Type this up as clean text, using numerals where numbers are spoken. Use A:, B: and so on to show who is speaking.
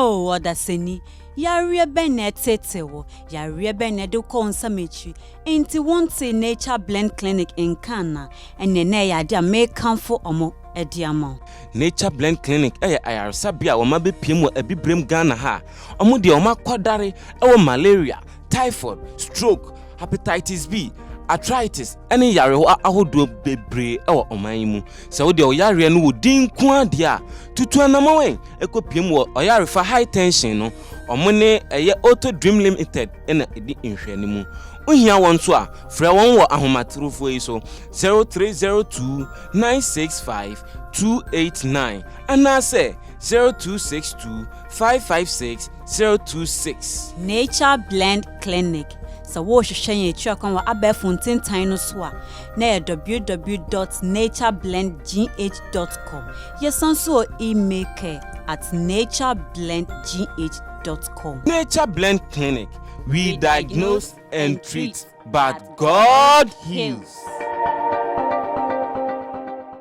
A: Oh, odaseni. Yare benetete wo. Yare benedo konsamechi. Inti wonte Nature Blend Clinic in Kana. Enene ya dia make for omo ediamo.
B: Nature Blend Clinic ayaresa bia wo ma be piem abibrem Ghana ha. Omo de oma kwadare malaria, typhoid, stroke, hepatitis B, arthritis, any yare ahodo bebre oman mu. Se wo de yare no wo din ku ade a tutu anamawen ekopiem wo yare fa high tension no. Omone Auto Dream Limited ena edi nhwani mu. Ohia won so a frɛ won wo ahomatrofo yi so 0302 965 289 anase 0262 556 026.
A: Nature Blend Clinic. So wo hwehwɛ ye twa kan wa abefontin tan no so a na www.natureblendgh.com. Yesan so email care@natureblendgh.com.
B: Nature Blend Clinic. We diagnose and treat, but God heals.